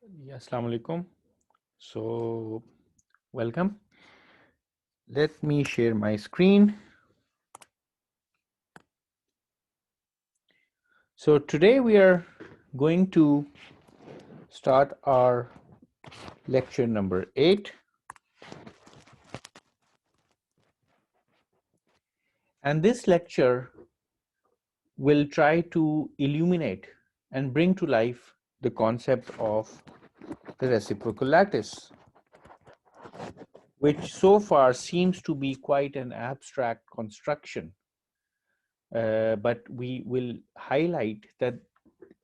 Assalamu alaikum. So, welcome. Let me share my screen. So, today we are going to start our lecture number 8. And this lecture will try to illuminate and bring to life the concept of the reciprocal lattice, which so far seems to be quite an abstract construction. But we will highlight that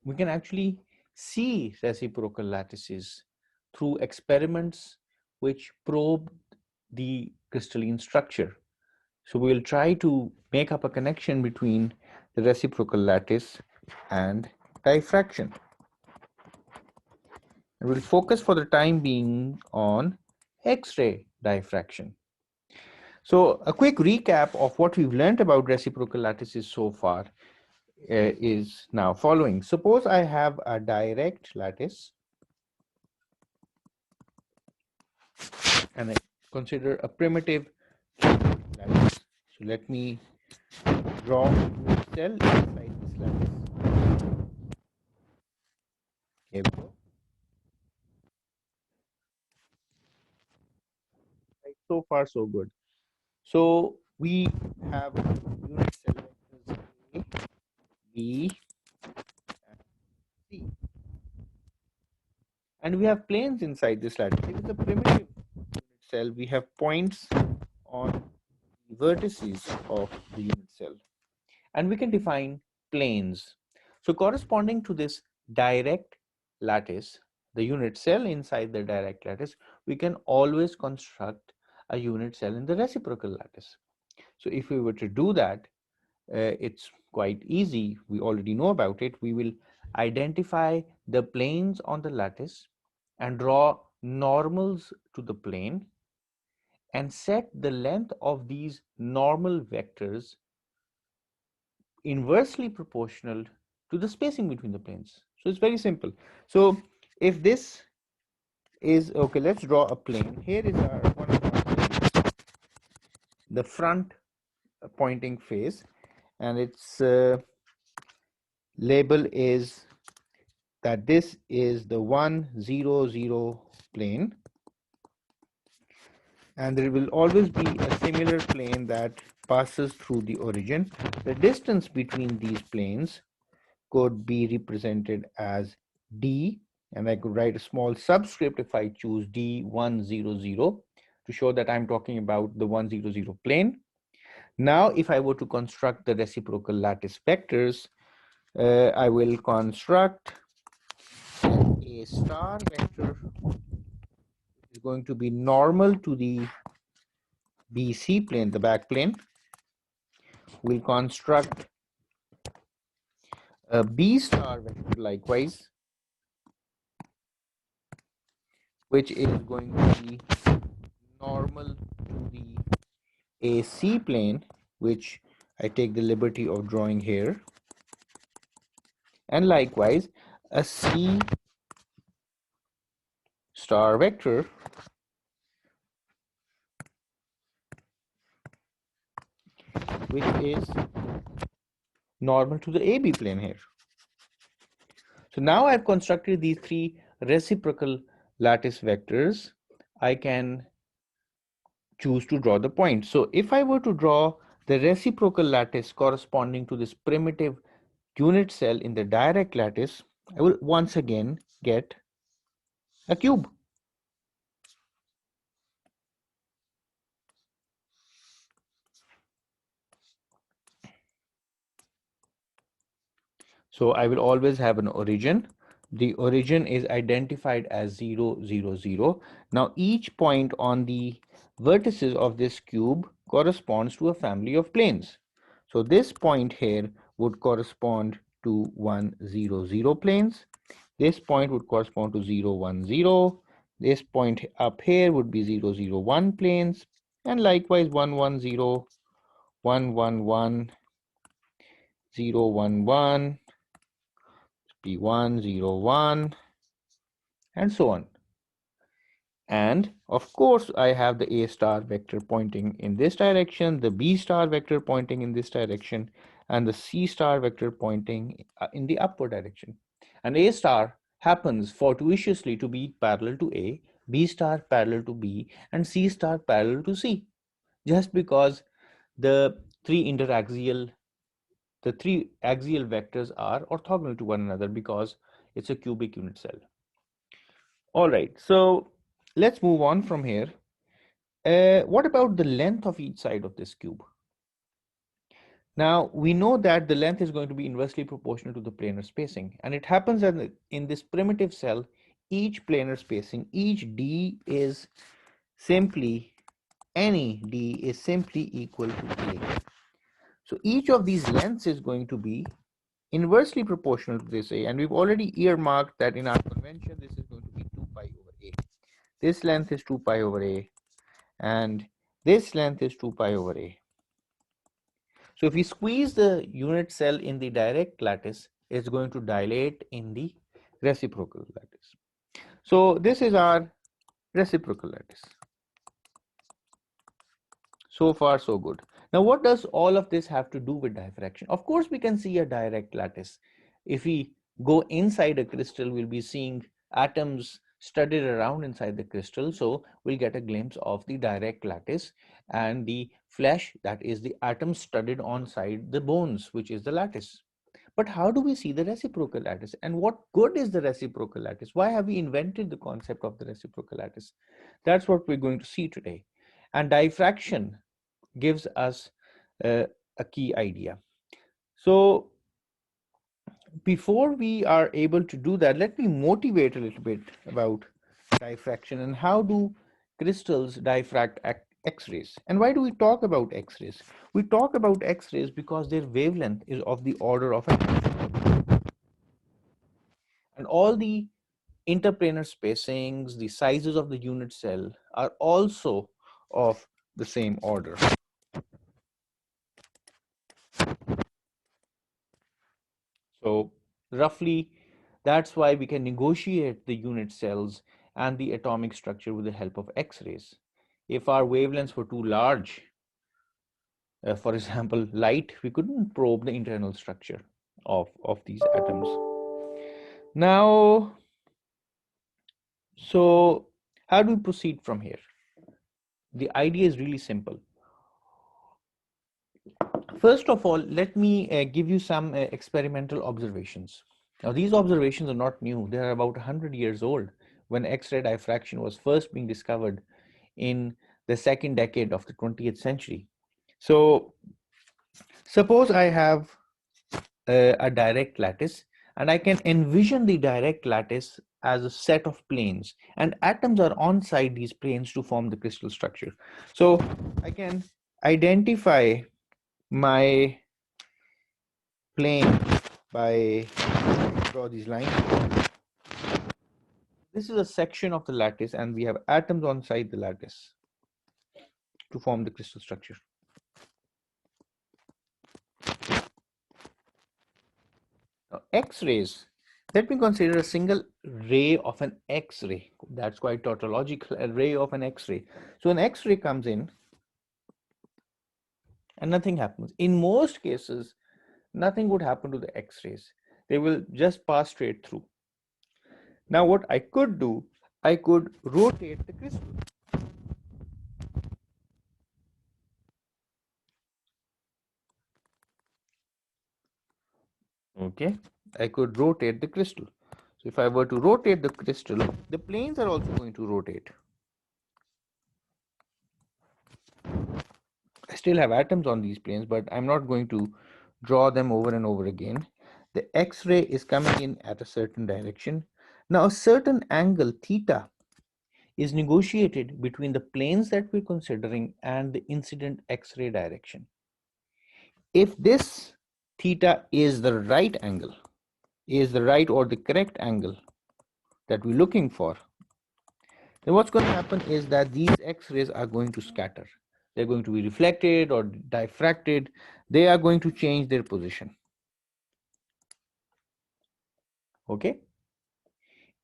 we can actually see reciprocal lattices through experiments which probe the crystalline structure. So we will try to make up a connection between the reciprocal lattice and diffraction. And we'll focus for the time being on X-ray diffraction. So a quick recap of what we've learned about reciprocal lattices so far is now following. Suppose I have a direct lattice and I consider a primitive lattice. So let me draw a cell inside this lattice. Here we go. Right, so far so good. So we have unit cell vectors A, B, and C. And we have planes inside this lattice. It is a primitive unit cell. We have points on the vertices of the unit cell. And we can define planes. So corresponding to this direct lattice, the unit cell inside the direct lattice, we can always construct a unit cell in the reciprocal lattice. So if we were to do that, it's quite easy. We already know about it. We will identify the planes on the lattice and draw normals to the plane and set the length of these normal vectors inversely proportional to the spacing between the planes. So it's very simple. So if this is okay, let's draw a plane. Here is our one of our planes, the front pointing face, and its label is that this is the 1, 0, 0 plane, and there will always be a similar plane that passes through the origin. The distance between these planes could be represented as D, and I could write a small subscript if I choose D100 to show that I'm talking about the 100 plane. Now, if I were to construct the reciprocal lattice vectors, I will construct a star vector which is going to be normal to the BC plane, the back plane. We'll construct a B star vector likewise, which is going to be normal to the AC plane, which I take the liberty of drawing here, and likewise a C star vector which is normal to the AB plane here. So now I've constructed these three reciprocal lattice vectors. I can choose to draw the point. So if I were to draw the reciprocal lattice corresponding to this primitive unit cell in the direct lattice, I will once again get a cube. So I will always have an origin. The origin is identified as 0, 0, 0. Now each point on the vertices of this cube corresponds to a family of planes. So this point here would correspond to 1, 0, 0 planes. This point would correspond to 0, 1, 0. This point up here would be 0, 0, 1 planes. And likewise 1, 1, 0, 1, 1, 1, 0, 1, 1. P1, 0, 1, and so on. And of course, I have the A star vector pointing in this direction, the B star vector pointing in this direction, and the C star vector pointing in the upward direction. And A star happens fortuitously to be parallel to A, B star parallel to B, and C star parallel to C, just because the the three axial vectors are orthogonal to one another because it's a cubic unit cell. All right, so let's move on from here. What about the length of each side of this cube? Now, we know that the length is going to be inversely proportional to the planar spacing, and it happens that in this primitive cell, each planar spacing, each d is simply, any d is simply equal to a. So each of these lengths is going to be inversely proportional to this a, and we've already earmarked that in our convention, this is going to be 2 pi over a. This length is 2 pi over a, and this length is 2 pi over a. So if we squeeze the unit cell in the direct lattice, it's going to dilate in the reciprocal lattice. So this is our reciprocal lattice. So far, so good. Now, what does all of this have to do with diffraction? Of course, we can see a direct lattice. If we go inside a crystal, we'll be seeing atoms studded around inside the crystal. So we'll get a glimpse of the direct lattice and the flesh, that is the atoms studded on side the bones, which is the lattice. But how do we see the reciprocal lattice? And what good is the reciprocal lattice? Why have we invented the concept of the reciprocal lattice? That's what we're going to see today. And diffraction gives us a key idea. So before we are able to do that, let me motivate a little bit about diffraction and how do crystals diffract X-rays. And why do we talk about X-rays? We talk about X-rays because their wavelength is of the order of and all the interplanar spacings, the sizes of the unit cell are also of the same order. So roughly, that's why we can negotiate the unit cells and the atomic structure with the help of X-rays. If our wavelengths were too large, for example, light, we couldn't probe the internal structure of these atoms. Now, so how do we proceed from here? The idea is really simple. First of all, let me give you some experimental observations. Now, these observations are not new. They are about 100 years old when X-ray diffraction was first being discovered in the second decade of the 20th century. So, suppose I have a direct lattice, and I can envision the direct lattice as a set of planes, and atoms are on side these planes to form the crystal structure. So, I can identify my plane by draw these lines. This is a section of the lattice, and we have atoms on side the lattice to form the crystal structure. Now, X-rays. Let me consider a single ray of an X-ray. That's quite tautological, a ray of an X-ray. So an X-ray comes in and nothing happens. In most cases, nothing would happen to the X-rays. They will just pass straight through. Now what I could do, I could rotate the crystal. Okay, I could rotate the crystal. So if I were to rotate the crystal, the planes are also going to rotate. I still have atoms on these planes, but I'm not going to draw them over and over again. The X-ray is coming in at a certain direction. Now a certain angle theta is negotiated between the planes that we're considering and the incident X-ray direction. If this theta is the right angle, is the right or the correct angle that we're looking for, then what's going to happen is that these X-rays are going to scatter. They're going to be reflected or diffracted. They are going to change their position. Okay?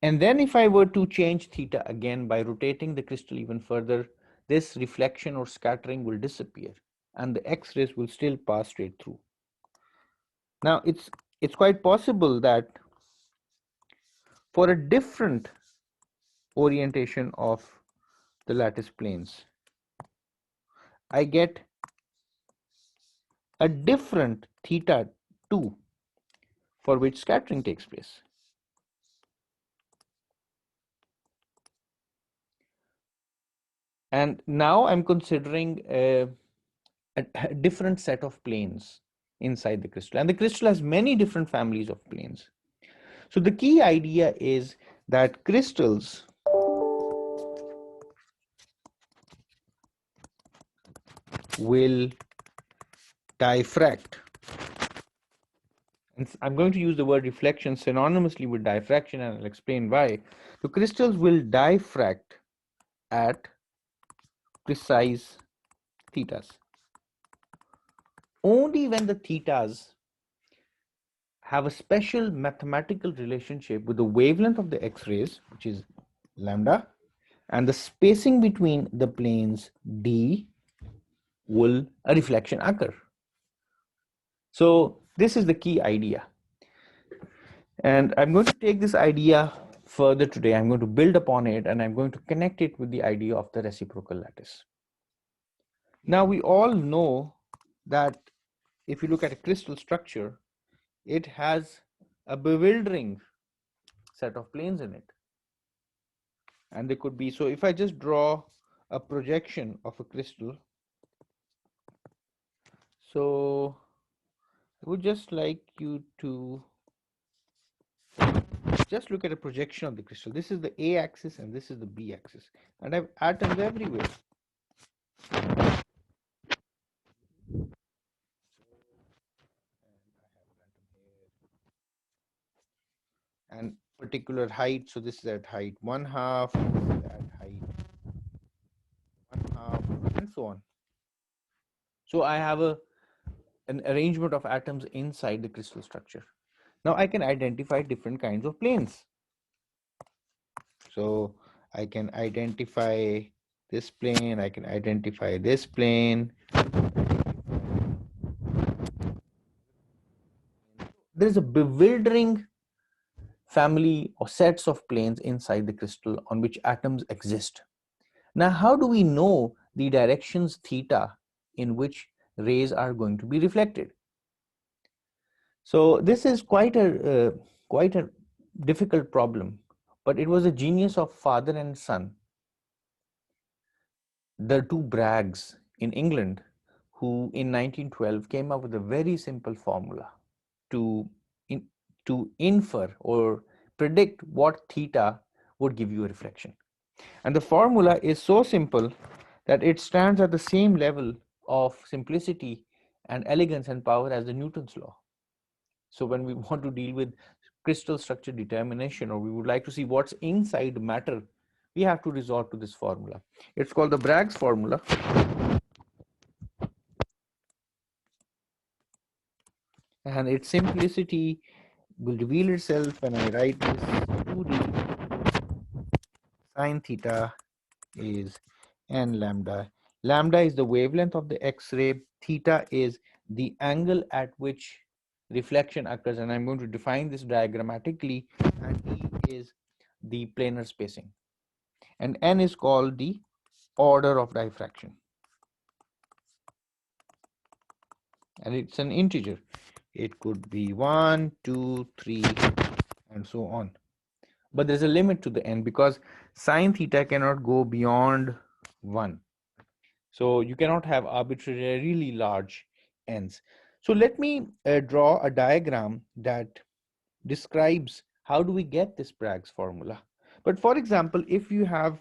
And then if I were to change theta again by rotating the crystal even further, this reflection or scattering will disappear and the X-rays will still pass straight through. Now it's quite possible that for a different orientation of the lattice planes, I get a different theta 2 for which scattering takes place. And now I'm considering a different set of planes inside the crystal. And the crystal has many different families of planes. So the key idea is that crystals will diffract. And I'm going to use the word reflection synonymously with diffraction, and I'll explain why. So crystals will diffract at precise thetas. Only when the thetas have a special mathematical relationship with the wavelength of the X-rays, which is lambda, and the spacing between the planes D, will a reflection occur. So this is the key idea. And I'm going to take this idea further today. I'm going to build upon it, and I'm going to connect it with the idea of the reciprocal lattice. Now, we all know that if you look at a crystal structure, it has a bewildering set of planes in it. And they could be, so if I just draw a projection of a crystal, so I would just like you to just look at a projection of the crystal. This is the A axis and this is the B axis. And I have atoms everywhere. And particular height, so this is at height 1/2, this is at height 1/2, and so on. So I have an arrangement of atoms inside the crystal structure. Now I can identify different kinds of planes. So I can identify this plane, I can identify this plane. There is a bewildering family or sets of planes inside the crystal on which atoms exist. Now, how do we know the directions theta in which rays are going to be reflected? So this is quite a difficult problem, but it was a genius of father and son, the two Braggs in England, who in 1912 came up with a very simple formula to infer or predict what theta would give you a reflection. And the formula is so simple that it stands at the same level of simplicity and elegance and power as the Newton's law. So when we want to deal with crystal structure determination, or we would like to see what's inside matter, we have to resort to this formula. It's called the Bragg's formula. And its simplicity will reveal itself when I write this 2d sine theta is n lambda. Lambda is the wavelength of the X-ray. Theta is the angle at which reflection occurs, and I'm going to define this diagrammatically. And E is the planar spacing, and n is called the order of diffraction, and it's an integer. It could be 1, 2, 3, and so on. But there's a limit to the n because sine theta cannot go beyond 1. So you cannot have arbitrarily large n's. So let me draw a diagram that describes how do we get this Bragg's formula. But for example, if you have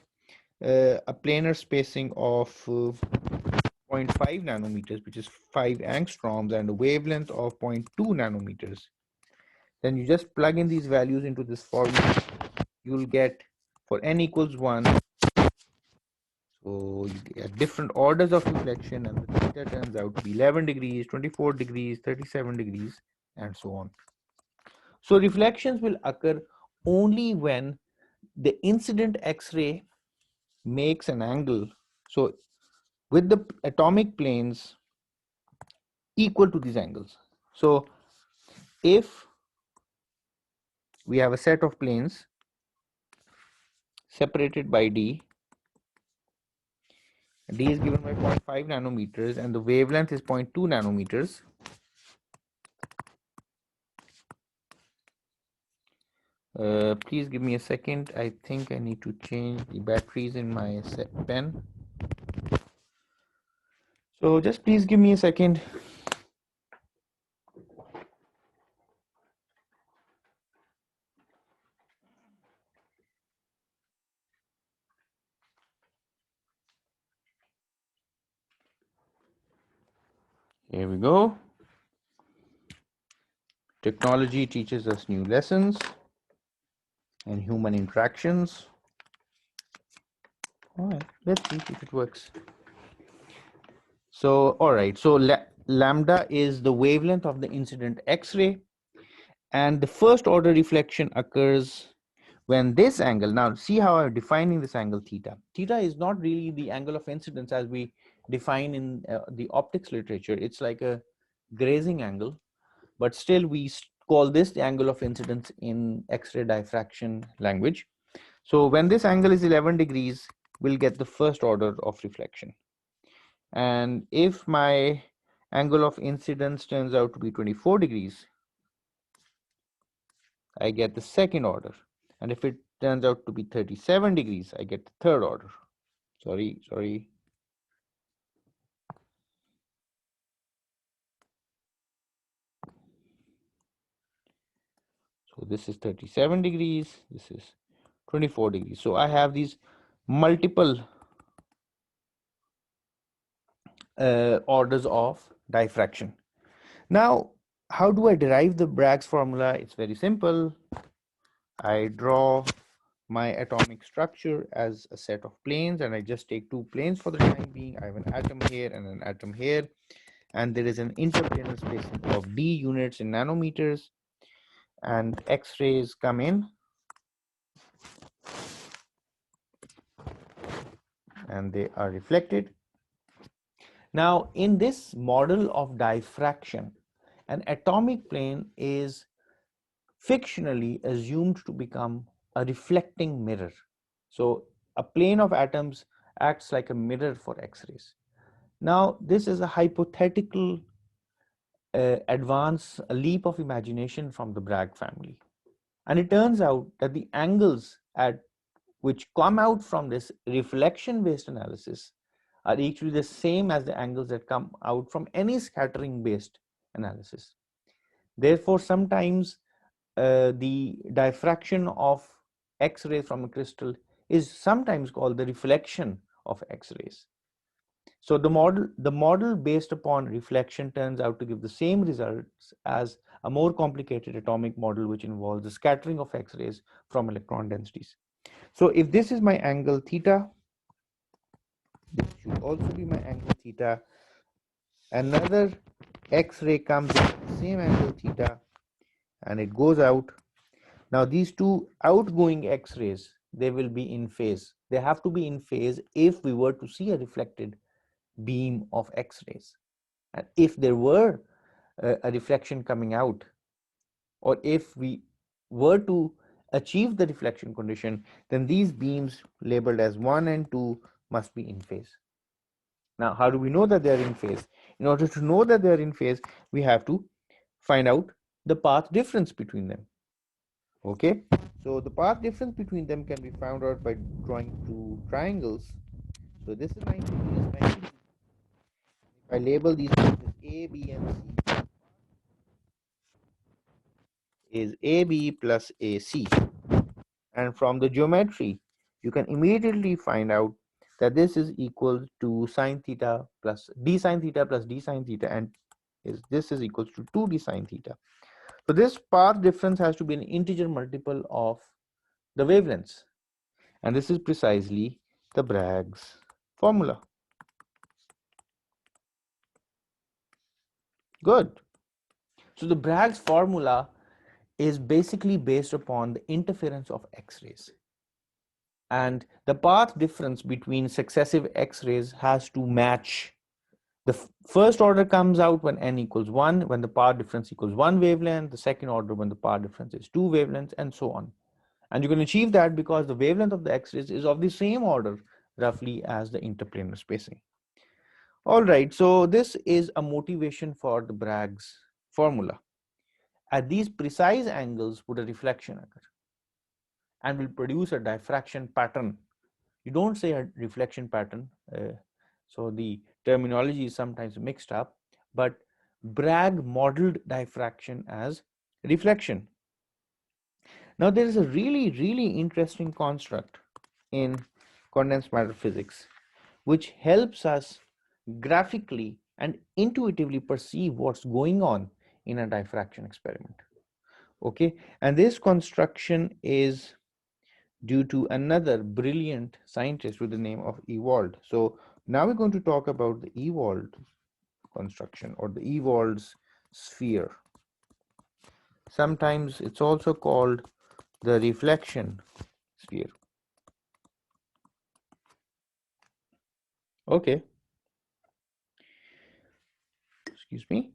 a planar spacing of 0.5 nanometers, which is 5 angstroms, and a wavelength of 0.2 nanometers, then you just plug in these values into this formula. You'll get for n equals 1, so you get different orders of reflection, and the theta turns out to be 11 degrees, 24 degrees, 37 degrees, and so on. So reflections will occur only when the incident X-ray makes an angle, so with the atomic planes equal to these angles. So if we have a set of planes separated by d, d is given by 0.5 nanometers and the wavelength is 0.2 nanometers. Please give me a second. I think I need to change the batteries in my pen. So just please give me a second. Here we go. Technology teaches us new lessons and human interactions. All right, let's see if it works. So, all right, so lambda is the wavelength of the incident X-ray, and the first order reflection occurs when this angle, now see how I'm defining this angle theta. Theta is not really the angle of incidence as we define in the optics literature. It's like a grazing angle, but still we call this the angle of incidence in X-ray diffraction language. So when this angle is 11 degrees, we'll get the first order of reflection. And if my angle of incidence turns out to be 24 degrees, I get the second order. And if it turns out to be 37 degrees, I get the third order. Sorry. So this is 37 degrees, this is 24 degrees. So I have these multiple orders of diffraction. Now, how do I derive the Bragg's formula? It's very simple. I draw my atomic structure as a set of planes, and I just take two planes for the time being. I have an atom here and an atom here, and there is an interplanal spacing of d units in nanometers, and X-rays come in and they are reflected. Now, in this model of diffraction, an atomic plane is fictionally assumed to become a reflecting mirror. So a plane of atoms acts like a mirror for X-rays. Now, this is a hypothetical advance, a leap of imagination from the Bragg family. And it turns out that the angles at which come out from this reflection-based analysis are equally the same as the angles that come out from any scattering-based analysis. Therefore, sometimes the diffraction of X-rays from a crystal is sometimes called the reflection of X-rays. So the model based upon reflection turns out to give the same results as a more complicated atomic model which involves the scattering of X-rays from electron densities. So if this is my angle theta, this should also be my angle theta. Another X-ray comes in at the same angle theta and it goes out. Now these two outgoing X-rays, they will be in phase. They have to be in phase if we were to see a reflected beam of X-rays. And if there were a reflection coming out, or if we were to achieve the reflection condition, then these beams labeled as 1 and 2 must be in phase. Now, how do we know that they're in phase? In order to know that they're in phase, we have to find out the path difference between them. Okay, so the path difference between them can be found out by drawing two triangles. So this is 90 degrees, 90 degrees. If I label these points as A, B, and C, is AB plus AC. And from the geometry, you can immediately find out that this is equal to sine theta plus d sine theta plus d sine theta, and this is equal to 2d sine theta. So this path difference has to be an integer multiple of the wavelengths. And this is precisely the Bragg's formula. Good. So the Bragg's formula is basically based upon the interference of X-rays. And the path difference between successive X-rays has to match. The first order comes out when n equals 1, when the path difference equals 1 wavelength, the second order when the path difference is 2 wavelengths, and so on. And you can achieve that because the wavelength of the X-rays is of the same order roughly as the interplanar spacing. All right, so this is a motivation for the Bragg's formula. At these precise angles would a reflection occur and will produce a diffraction pattern. You don't say a reflection pattern, so the terminology is sometimes mixed up, but Bragg modeled diffraction as reflection. Now, there is a really, really interesting construct in condensed matter physics, which helps us graphically and intuitively perceive what's going on in a diffraction experiment. Okay, and this construction is due to another brilliant scientist with the name of Ewald. So now we're going to talk about the Ewald construction or the Ewald's sphere. Sometimes it's also called the reflection sphere. Okay, excuse me.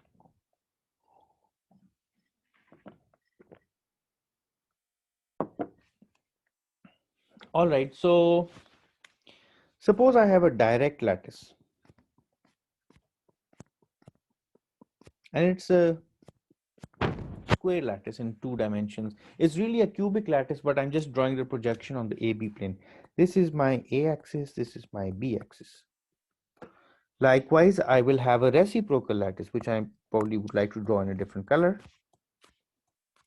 All right, so suppose I have a direct lattice and it's a square lattice in 2 dimensions. It's really a cubic lattice, but I'm just drawing the projection on the AB plane. This is my A axis, this is my B axis. Likewise, I will have a reciprocal lattice, which I probably would like to draw in a different color.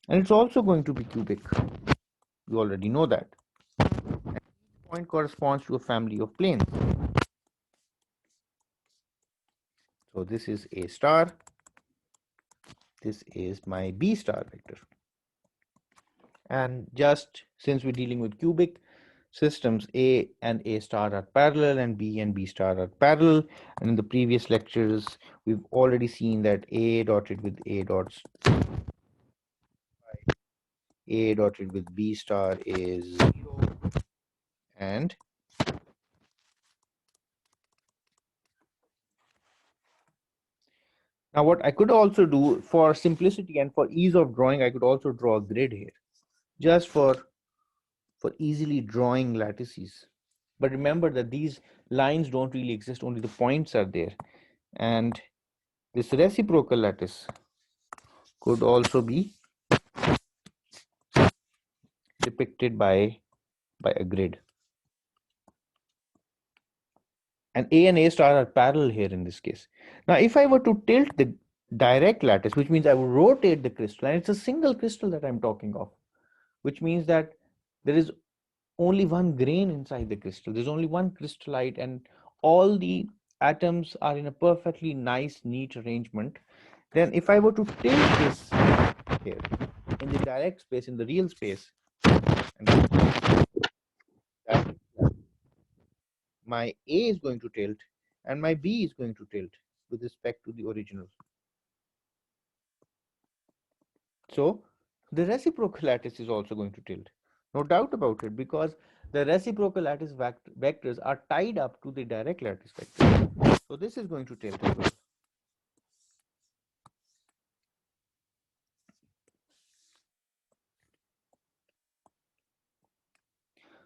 And it's also going to be cubic. You already know that. And each point corresponds to a family of planes. So this is A star. This is my B star vector. And just since we're dealing with cubic systems, A and A star are parallel and B star are parallel. And in the previous lectures, we've already seen that A dotted with A dots, A dotted with B star is 0. And now what I could also do for simplicity and for ease of drawing, I could also draw a grid here just for easily drawing lattices. But remember that these lines don't really exist, only the points are there. And this reciprocal lattice could also be depicted by a grid. And A and A star are parallel here in this case. Now, if I were to tilt the direct lattice, which means I would rotate the crystal, and it's a single crystal that I'm talking of, which means that there is only one grain inside the crystal. There's only one crystallite, and all the atoms are in a perfectly nice, neat arrangement. Then if I were to tilt this here in the direct space, in the real space, and my A is going to tilt and my B is going to tilt with respect to the original. So the reciprocal lattice is also going to tilt. No doubt about it, because the reciprocal lattice vectors are tied up to the direct lattice vector. So this is going to tilt as well.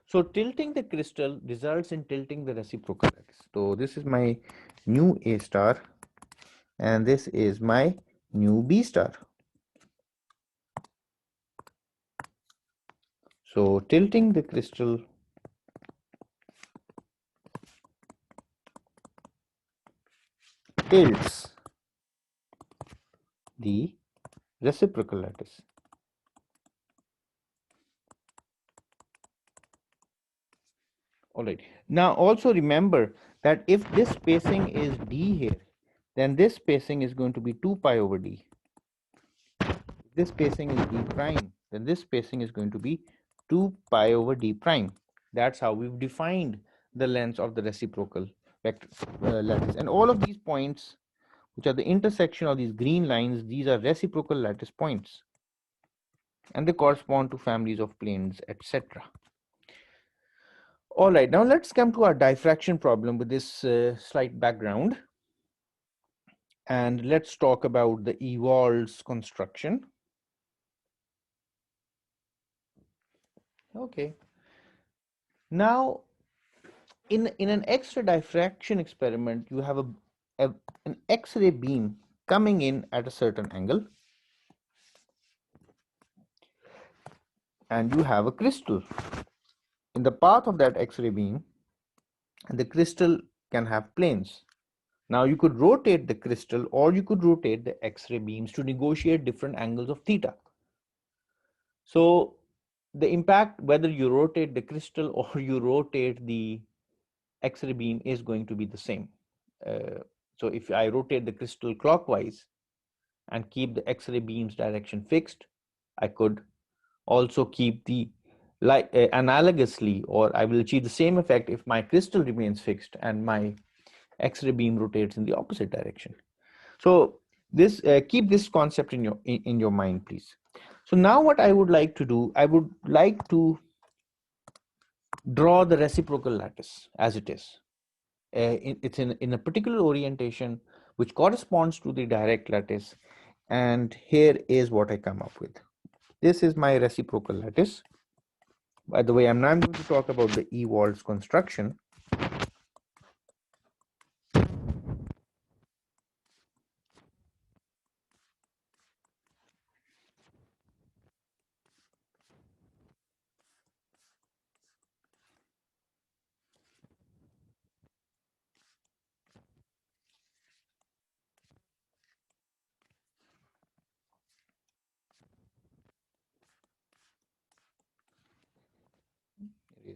So tilting the crystal results in tilting the reciprocal lattice. So this is my new A star and this is my new B star. So tilting the crystal tilts the reciprocal lattice. All right. Now also remember that if this spacing is d here, then this spacing is going to be 2 pi over d. If this spacing is d prime, then this spacing is going to be 2 pi over d prime. That's how we've defined the lengths of the reciprocal vector lattice. And all of these points, which are the intersection of these green lines, these are reciprocal lattice points. And they correspond to families of planes, etc. All right, now let's come to our diffraction problem with this slight background. And let's talk about the Ewald's construction. Okay. Now, in an X-ray diffraction experiment, you have an X-ray beam coming in at a certain angle, and you have a crystal in the path of that X-ray beam, and the crystal can have planes. Now you could rotate the crystal or you could rotate the X-ray beams to negotiate different angles of theta. So the impact, whether you rotate the crystal or you rotate the X-ray beam, is going to be the same. So if I rotate the crystal clockwise and keep the X-ray beam's direction fixed, I could also keep the analogously, or I will achieve the same effect if my crystal remains fixed and my X-ray beam rotates in the opposite direction. So this keep this concept in your mind, please. So now what I would like to do, I would like to draw the reciprocal lattice as it is. It's in a particular orientation which corresponds to the direct lattice, and here is what I come up with. This is my reciprocal lattice. By the way, I'm now going to talk about the Ewald's construction.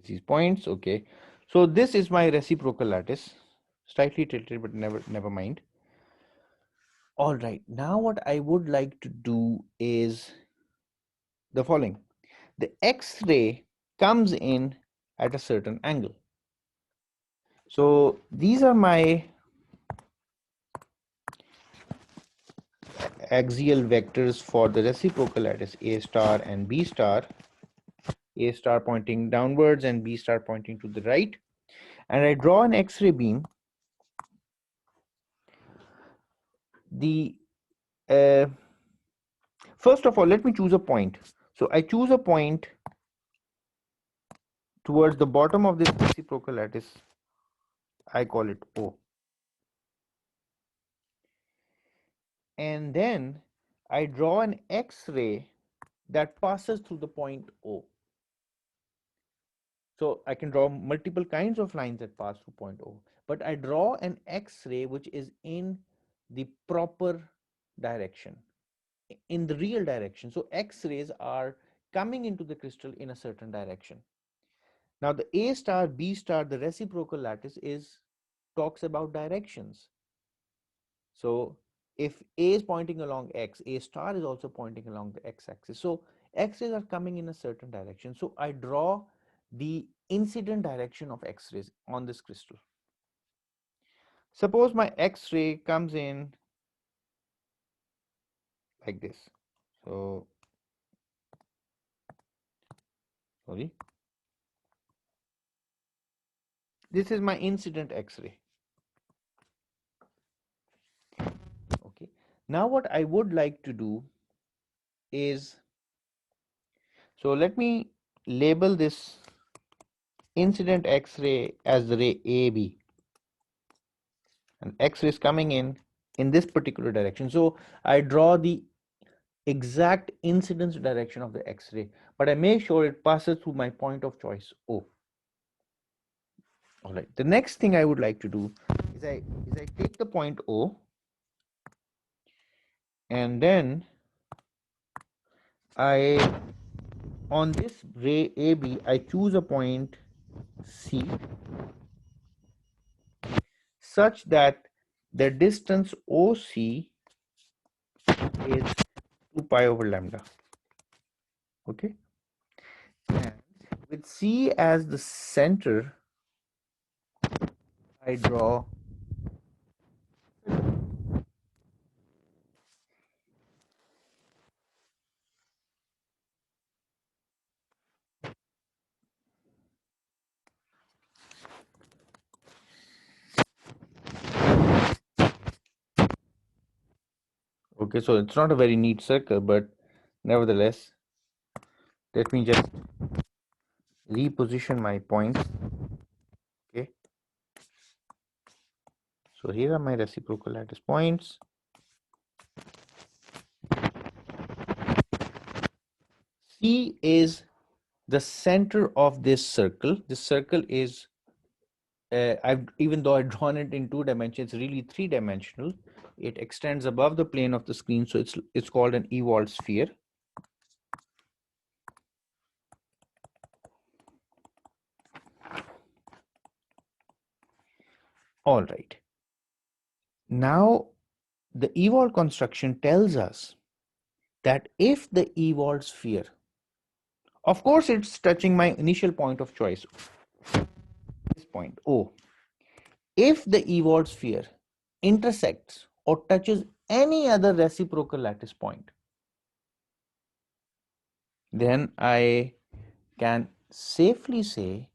These points, okay. So this is my reciprocal lattice, slightly tilted, but never mind. All right, now what I would like to do is the following. The X-ray comes in at a certain angle. So these are my axial vectors for the reciprocal lattice, A star and B star. A star pointing downwards and B star pointing to the right. And I draw an X-ray beam. The first of all, let me choose a point. So I choose a point towards the bottom of this reciprocal lattice. I call it O. And then I draw an X-ray that passes through the point O. So I can draw multiple kinds of lines that pass through point O, but I draw an X-ray which is in the proper direction, in the real direction. So X-rays are coming into the crystal in a certain direction. Now the A star, B star, the reciprocal lattice talks about directions. So if A is pointing along X, A star is also pointing along the X axis. So X-rays are coming in a certain direction. So I draw the incident direction of X-rays on this crystal. Suppose my X-ray comes in like this. So, sorry. This is my incident X-ray. Okay. Now what I would like to do is, so let me label this incident X-ray as the ray AB. And X-ray is coming in this particular direction. So I draw the exact incidence direction of the X-ray, but I make sure it passes through my point of choice, O. All right. The next thing I would like to do is I take the point O, and then on this ray AB, I choose a point C such that the distance OC is 2 pi over lambda. Okay. And with C as the center, I draw Okay, so it's not a very neat circle, but nevertheless, let me just reposition my points. Okay, so here are my reciprocal lattice points. C is the center of this circle. This circle is, even though I've drawn it in 2 dimensions, it's really 3-dimensional. It extends above the plane of the screen, so it's called an evolved sphere. All right. Now, the evolved construction tells us that if the evolved sphere, of course, it's touching my initial point of choice, this point O. If the evolved sphere intersects or touches any other reciprocal lattice point, then I can safely say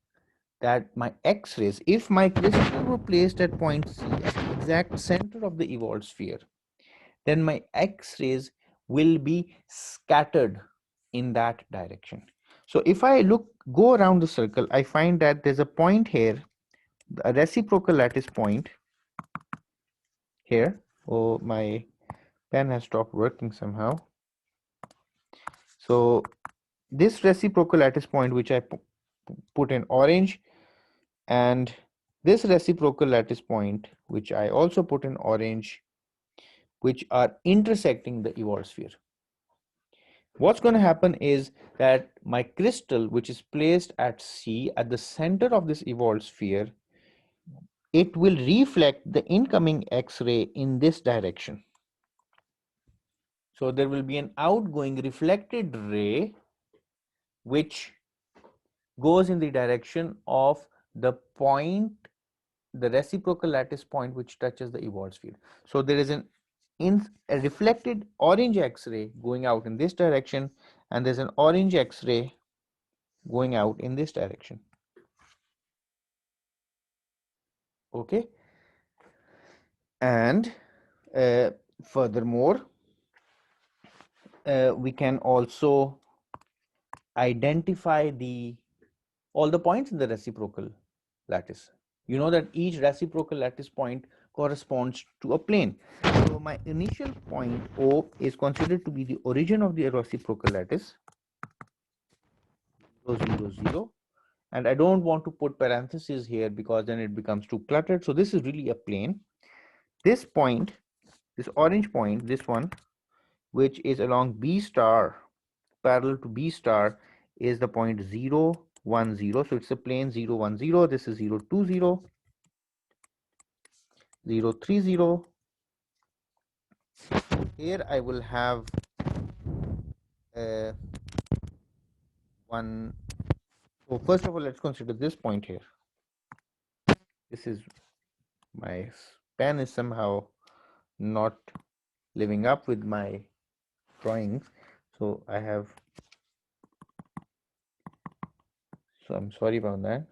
that my X-rays, if my crystal were placed at point C, at the exact center of the evolved sphere, then my X-rays will be scattered in that direction. So if I go around the circle, I find that there's a point here, a reciprocal lattice point here. Oh, my pen has stopped working somehow. So this reciprocal lattice point, which I put in orange, and this reciprocal lattice point, which I also put in orange, which are intersecting the evolved sphere. What's going to happen is that my crystal, which is placed at C, at the center of this evolved sphere, it will reflect the incoming X-ray in this direction. So there will be an outgoing reflected ray which goes in the direction of the point, the reciprocal lattice point which touches the evolved sphere. So there is a reflected orange X-ray going out in this direction, and there's an orange X-ray going out in this direction. Okay, and furthermore, we can also identify all the points in the reciprocal lattice. You know that each reciprocal lattice point corresponds to a plane. So my initial point O is considered to be the origin of the reciprocal lattice, 0, 0, 0. And I don't want to put parentheses here because then it becomes too cluttered. So this is really a plane. This point, this orange point, this one, which is along B star, parallel to B star, is the point 0, 1, 0. So it's a plane 0, 1, 0. This is 0, 2, 0, 0, 3, 0. Here I will have one. So first of all, let's consider this point here. This is, my pen is somehow not living up with my drawings. So I'm sorry about that.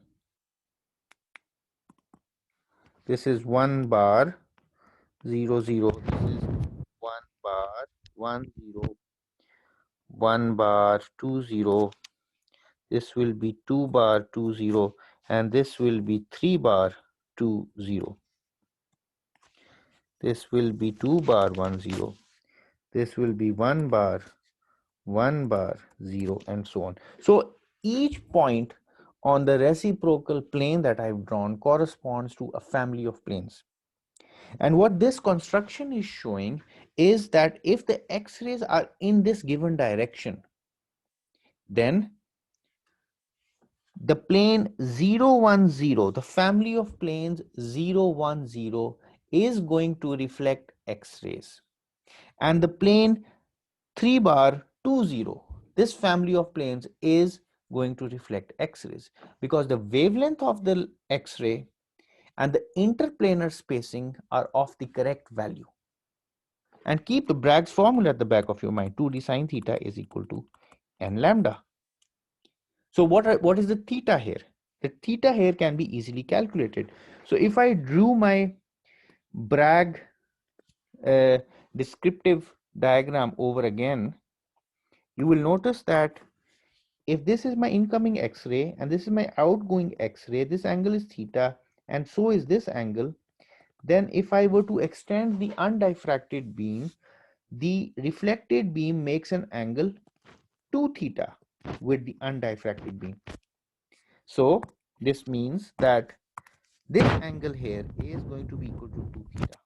This is 1 bar 0, 0. This is 1 bar 1, 0, 1 bar 2, 0. This will be 2 bar 2, 0, and this will be 3 bar 2, 0. This will be 2 bar 1, 0. This will be 1 bar 1 bar 0, and so on. So each point on the reciprocal plane that I've drawn corresponds to a family of planes. And what this construction is showing is that if the X-rays are in this given direction, then the plane 0, 1, 0, the family of planes 0, 1, 0 is going to reflect X-rays. And the plane 3 bar 2, 0, this family of planes is going to reflect X-rays, because the wavelength of the X-ray and the interplanar spacing are of the correct value. And keep the Bragg's formula at the back of your mind. 2d sine theta is equal to n lambda. So what is the theta here? The theta here can be easily calculated. So if I drew my Bragg descriptive diagram over again, you will notice that if this is my incoming X-ray and this is my outgoing X-ray, this angle is theta and so is this angle, then if I were to extend the undiffracted beam, the reflected beam makes an angle 2 theta with the undiffracted beam. So this means that this angle here is going to be equal to 2 theta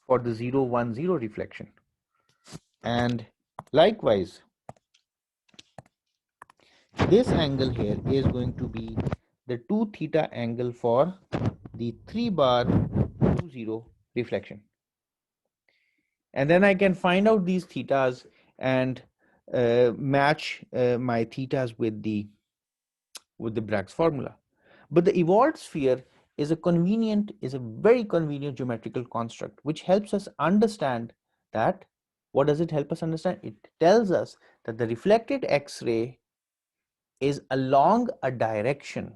for the 0, 1, 0 reflection. And likewise, this angle here is going to be the 2 theta angle for the 3 bar 2, 0 reflection. And then I can find out these thetas and match my thetas with the Bragg's formula. But the evolved sphere is a very convenient geometrical construct which helps us understand that. What does it help us understand? It tells us that the reflected X-ray is along a direction,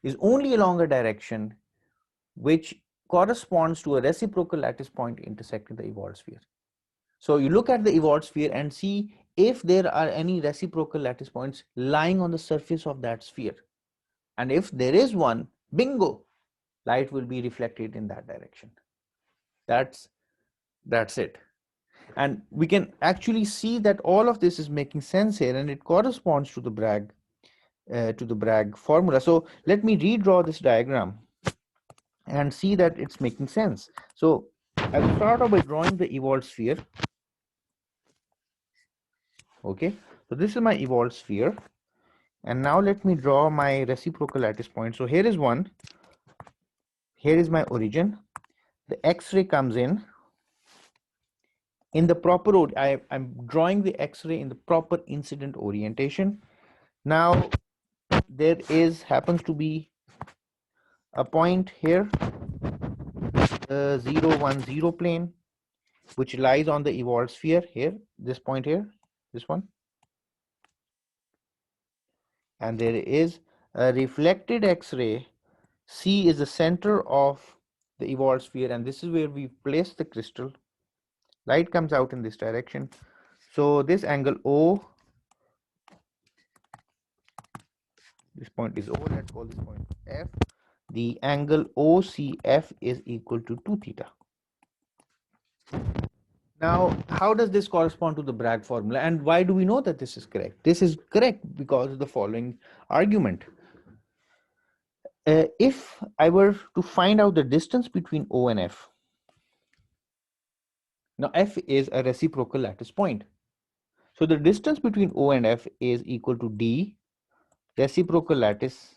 is only along a direction which corresponds to a reciprocal lattice point intersecting the evolved sphere. So you look at the evolved sphere and see if there are any reciprocal lattice points lying on the surface of that sphere. And if there is one, bingo, light will be reflected in that direction. That's it. And we can actually see that all of this is making sense here, and it corresponds to the Bragg formula. So let me redraw this diagram and see that it's making sense. So I will start off by drawing the evolved sphere. Okay, so this is my evolved sphere, and now let me draw my reciprocal lattice point. So here is one, here is my origin, the X-ray comes in the proper, I'm drawing the X-ray in the proper incident orientation. Now there happens to be a point here, the 0, 1, 0 plane, which lies on the evolved sphere here, this point here, this one. And there is a reflected X-ray. C is the center of the evolved sphere, and this is where we place the crystal. Light comes out in this direction. So this angle O, this point is O, let's call this point F. The angle OCF is equal to 2 theta. Now, how does this correspond to the Bragg formula, and why do we know that this is correct? This is correct because of the following argument. If I were to find out the distance between O and F, now F is a reciprocal lattice point. So the distance between O and F is equal to D reciprocal lattice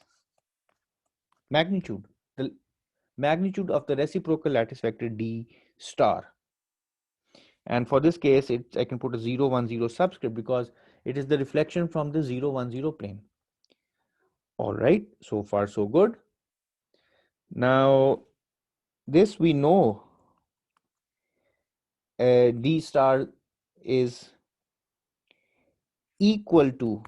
magnitude, the magnitude of the reciprocal lattice vector D star. And for this case, I can put a 0, 1, 0 subscript because it is the reflection from the 0, 1, 0 plane. All right, so far so good. Now, this we know D star is equal to,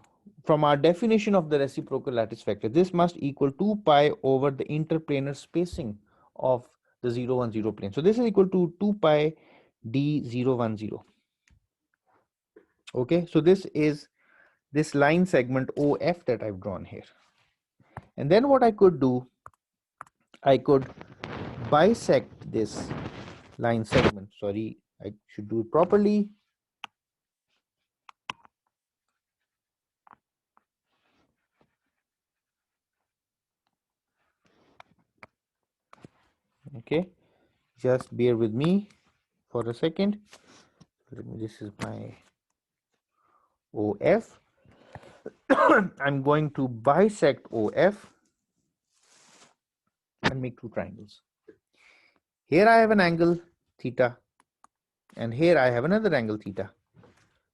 from our definition of the reciprocal lattice vector, this must equal 2 pi over the interplanar spacing of the 0, 1, 0 plane. So this is equal to 2 pi D 0, 1, 0. Okay, so this is this line segment OF that I've drawn here. And then what I could do, I could bisect this line segment. Sorry, I should do it properly. Okay, just bear with me for a second. This is my OF. I'm going to bisect OF and make two triangles. Here I have an angle theta, and here I have another angle theta,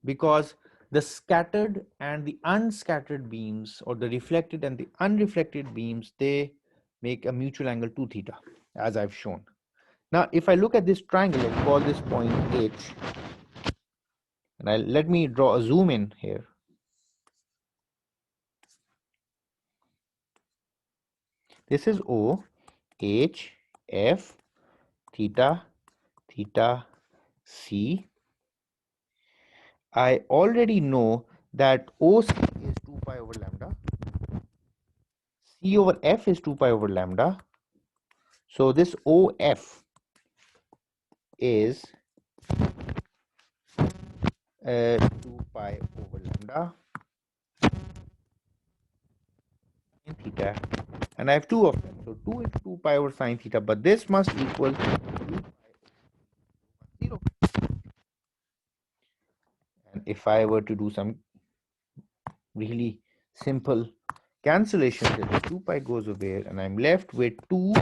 because the scattered and the unscattered beams, or the reflected and the unreflected beams, they make a mutual angle 2 theta, as I've shown. Now, if I look at this triangle, let's call this point H, and let me draw a zoom in here. This is O, H, F, theta, theta c. I already know that OC is 2 pi over lambda. C over F is 2 pi over lambda. So this OF is 2 pi over lambda in theta. And I have two of them. So 2 into 2 pi over sine theta. But this must equal 2 pi over 0. And if I were to do some really simple cancellation, the 2 pi goes away and I'm left with 2.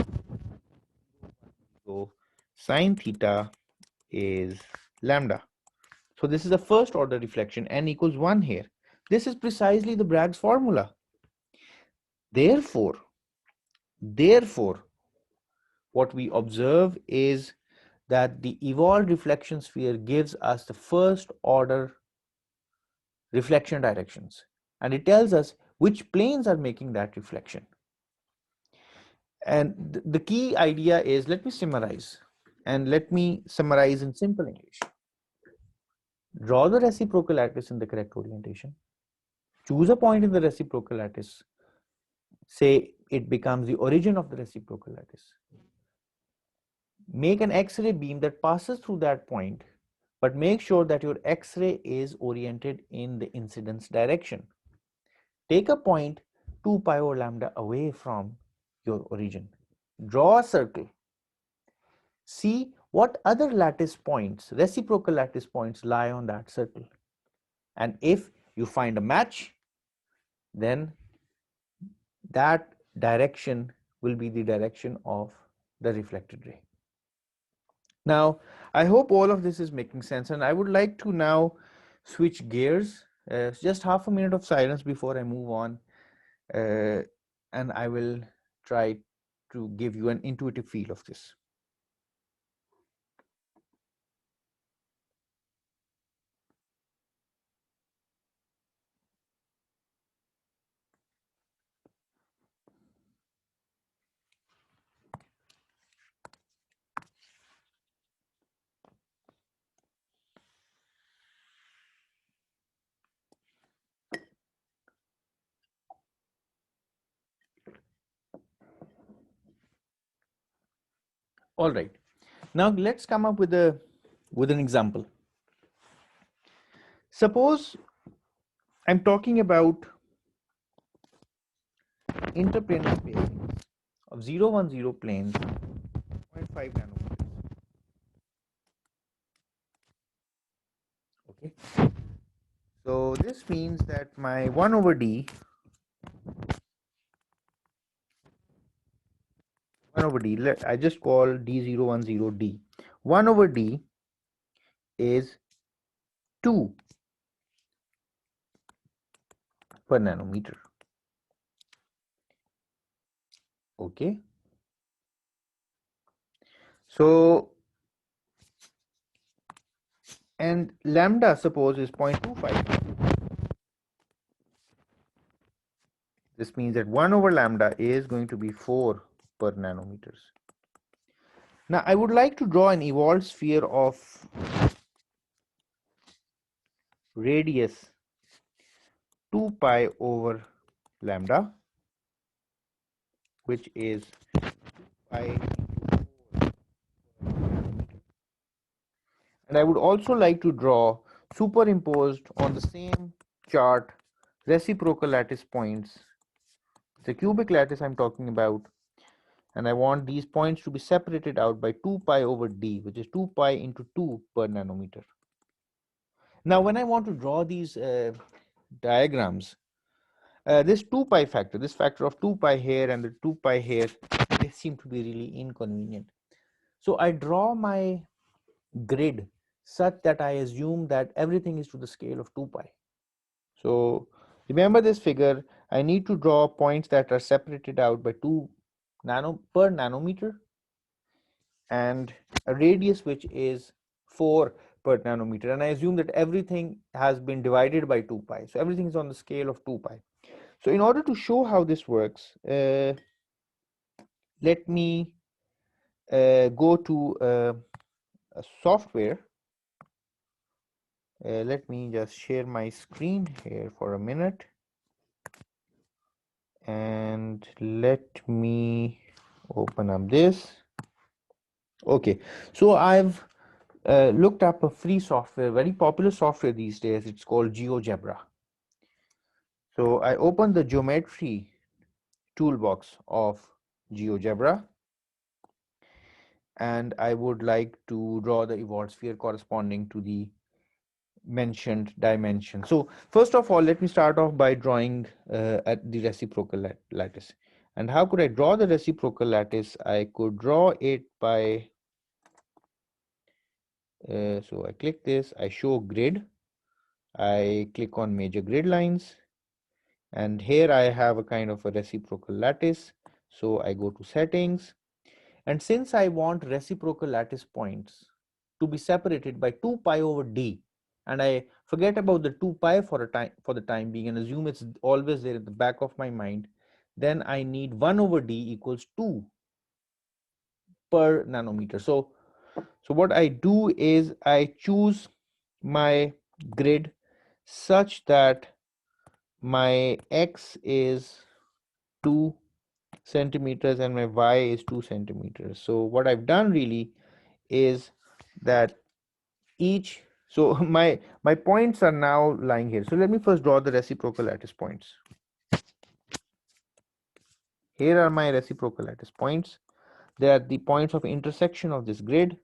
So sine theta is lambda. So this is a first order reflection, n equals 1 here. This is precisely the Bragg's formula. Therefore, what we observe is that the evolved reflection sphere gives us the first order reflection directions, and it tells us which planes are making that reflection. And the key idea is, let me summarize in simple English. Draw the reciprocal lattice in the correct orientation. Choose a point in the reciprocal lattice. Say it becomes the origin of the reciprocal lattice. Make an X-ray beam that passes through that point, but make sure that your X-ray is oriented in the incidence direction. Take a point 2 pi over lambda away from your origin. Draw a circle. See what other lattice points, reciprocal lattice points, lie on that circle. And if you find a match, then that direction will be the direction of the reflected ray. Now, I hope all of this is making sense, and I would like to now switch gears. Just half a minute of silence before I move on, and I will try to give you an intuitive feel of this. All right. Now let's come up with an example. Suppose I'm talking about interplanar pacings of 0, 1, 0 planes, 0.5 nanometers. Okay. So this means that my 1 over d, 1 over d, I just call d010 d. 1 over d is 2 per nanometer. Okay. So, and lambda, suppose, is 0.25. This means that 1 over lambda is going to be 4 per nanometers. Now, I would like to draw an evolved sphere of radius 2 pi over lambda, which is 2 pi into 4 per nanometer. And I would also like to draw, superimposed on the same chart, reciprocal lattice points. The cubic lattice I'm talking about, and I want these points to be separated out by 2 pi over d, which is 2 pi into 2 per nanometer. Now, when I want to draw these diagrams, this 2 pi factor, this factor of 2 pi here and the 2 pi here, they seem to be really inconvenient. So I draw my grid such that I assume that everything is to the scale of 2 pi. So remember this figure, I need to draw points that are separated out by 2 per nanometer and a radius which is 4 per nanometer, and I assume that everything has been divided by 2 pi. So everything is on the scale of 2 pi. So in order to show how this works, let me go to a software. Let me just share my screen here for a minute, and let me open up this. Okay, so I've looked up a free software, very popular software these days. It's called GeoGebra. So I opened the geometry toolbox of GeoGebra, and I would like to draw the evolved sphere corresponding to the mentioned dimension. So first of all, let me start off by drawing at the reciprocal lattice. And how could I draw the reciprocal lattice? I could draw it by, so I click this, I show grid, I click on major grid lines, and here I have a kind of a reciprocal lattice. So I go to settings, and since I want reciprocal lattice points to be separated by 2 pi over d, and I forget about the 2 pi for the time being and assume it's always there at the back of my mind, then I need 1 over d equals 2 per nanometer. So what I do is I choose my grid such that my x is 2 centimeters and my y is 2 centimeters. So what I've done really is that each, so my points are now lying here. So let me first draw the reciprocal lattice points. Here are my reciprocal lattice points. They are the points of intersection of this grid.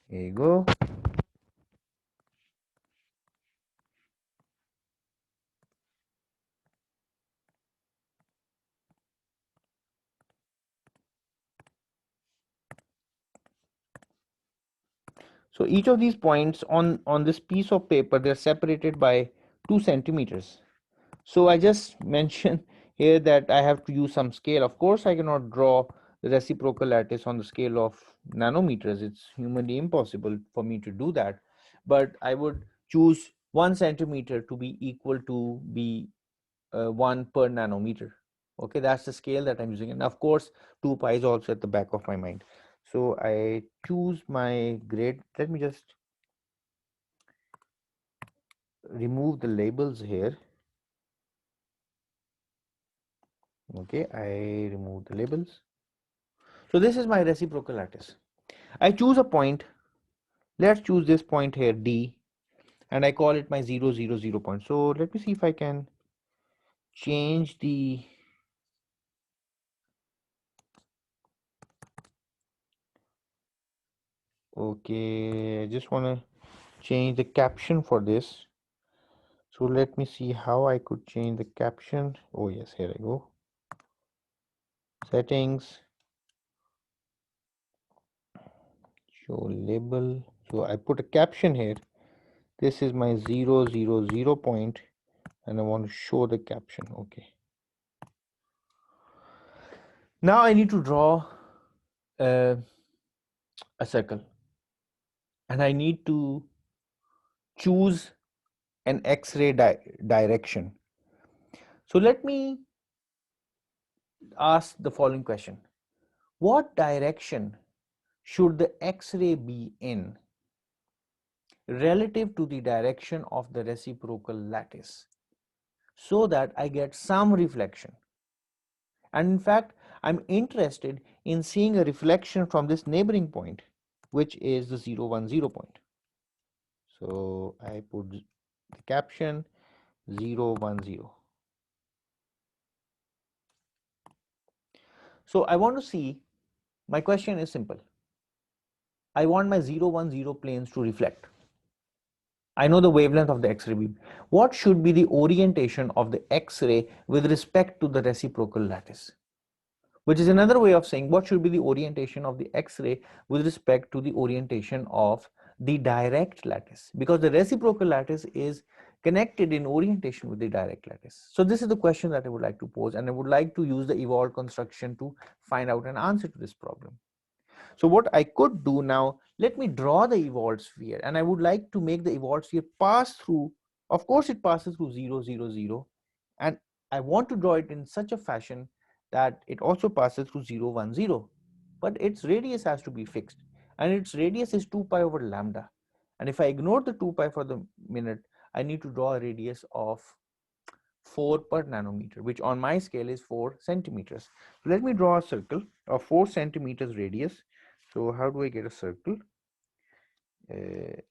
Here you go. So each of these points on this piece of paper, they're separated by 2 centimeters. So I just mentioned here that I have to use some scale. Of course, I cannot draw the reciprocal lattice on the scale of nanometers. It's humanly impossible for me to do that. But I would choose 1 centimeter to be equal to be 1 per nanometer. Okay, that's the scale that I'm using. And of course, 2 pi is also at the back of my mind. So I choose my grid. Let me just remove the labels here. Okay, I remove the labels. So this is my reciprocal lattice. I choose a point. Let's choose this point here, D, and I call it my 0, 0, 0 point. So let me see if I can change the, okay, I just want to change the caption for this. So let me see how I could change the caption. Oh yes, here I go. Settings, show label. So I put a caption here. This is my 0, 0, 0 point, and I want to show the caption. Okay. Now I need to draw uh, a circle, and I need to choose an X-ray direction. So let me ask the following question. What direction should the X-ray be in relative to the direction of the reciprocal lattice so that I get some reflection? And in fact, I'm interested in seeing a reflection from this neighboring point, which is the 0, 1, 0 point. So I put the caption 0, 1, 0. So I want to see, my question is simple. I want my 0, 1, 0 planes to reflect. I know the wavelength of the X-ray beam. What should be the orientation of the X-ray with respect to the reciprocal lattice? Which is another way of saying what should be the orientation of the X-ray with respect to the orientation of the direct lattice, because the reciprocal lattice is connected in orientation with the direct lattice. So this is the question that I would like to pose, and I would like to use the evolved construction to find out an answer to this problem. So what I could do now, let me draw the evolved sphere, and I would like to make the evolved sphere pass through, of course it passes through 0, 0, 0, And I want to draw it in such a fashion that it also passes through 0, 1, 0. But its radius has to be fixed. And its radius is 2 pi over lambda. And if I ignore the 2 pi for the minute, I need to draw a radius of 4 per nanometer, which on my scale is 4 centimeters. So let me draw a circle of 4 centimeters radius. So how do I get a circle?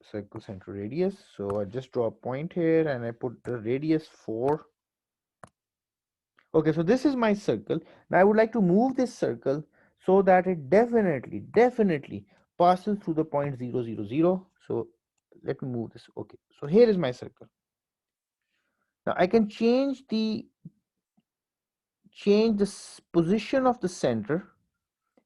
Circle center radius. So I just draw a point here and I put the radius 4. Okay, so this is my circle. Now I would like to move this circle so that it definitely passes through the point 0, 0, 0. So let me move this. Okay, so here is my circle. Now I can change the position of the center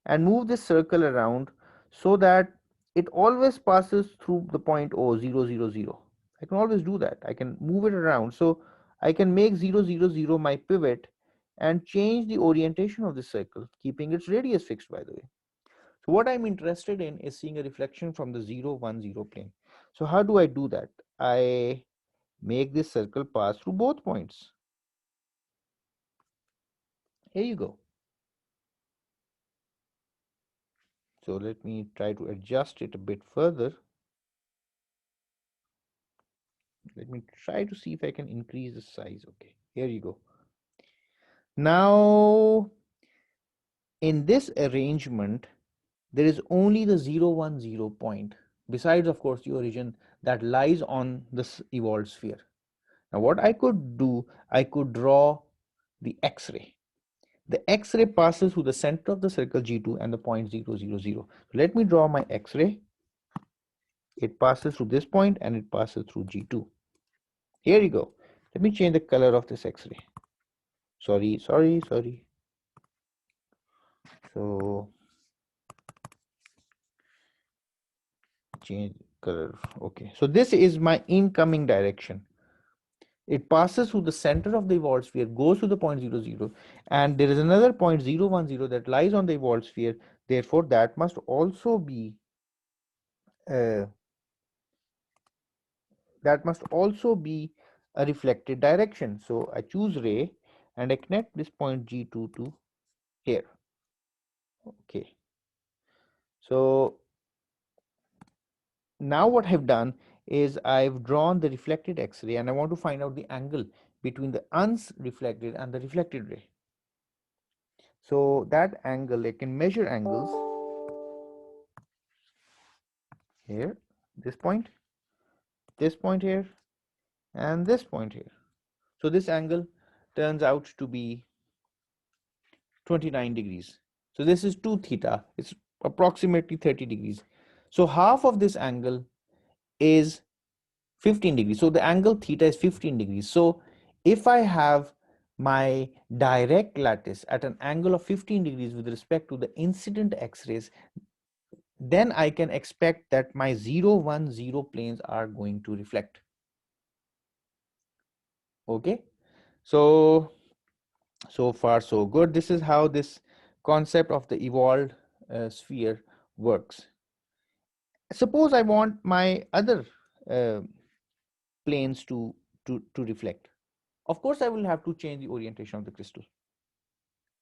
and move this circle around so that it always passes through the point O, 0, 0, 0. I can always do that. I can move it around. So I can make 0, 0, 0 my pivot and change the orientation of the circle, keeping its radius fixed, by the way. So what I'm interested in is seeing a reflection from the 0, 1, 0 plane. So how do I do that? I make this circle pass through both points. Here you go. So let me try to adjust it a bit further. Let me try to see if I can increase the size. Okay, here you go. Now, in this arrangement, there is only the 0, 1, 0 point, besides, of course, the origin that lies on this evolved sphere. Now, what I could do, I could draw the X-ray. The X-ray passes through the center of the circle G2 and the point 0, 0, 0. So let me draw my X-ray. It passes through this point and it passes through G2. Here you go. Let me change the color of this X-ray. Sorry. So change color. Okay. So this is my incoming direction. It passes through the center of the evolved sphere, goes to the point 0, 0, and there is another point 0, 1, 0 that lies on the evolved sphere. Therefore, that must also be uh, a reflected direction. So I choose ray and I connect this point G2 to here. Okay. So now what I've done is I've drawn the reflected X-ray and I want to find out the angle between the unreflected and the reflected ray. So that angle, I can measure angles here, this point here, and this point here. So this angle turns out to be 29 degrees. So this is 2 theta. It's approximately 30 degrees. So half of this angle is 15 degrees. So the angle theta is 15 degrees. So if I have my direct lattice at an angle of 15 degrees with respect to the incident X-rays, then I can expect that my 0, 1, 0 planes are going to reflect. Okay, so far so good. This is how this concept of the evolved sphere works. Suppose I want my other uh, planes to reflect. Of course, I will have to change the orientation of the crystal,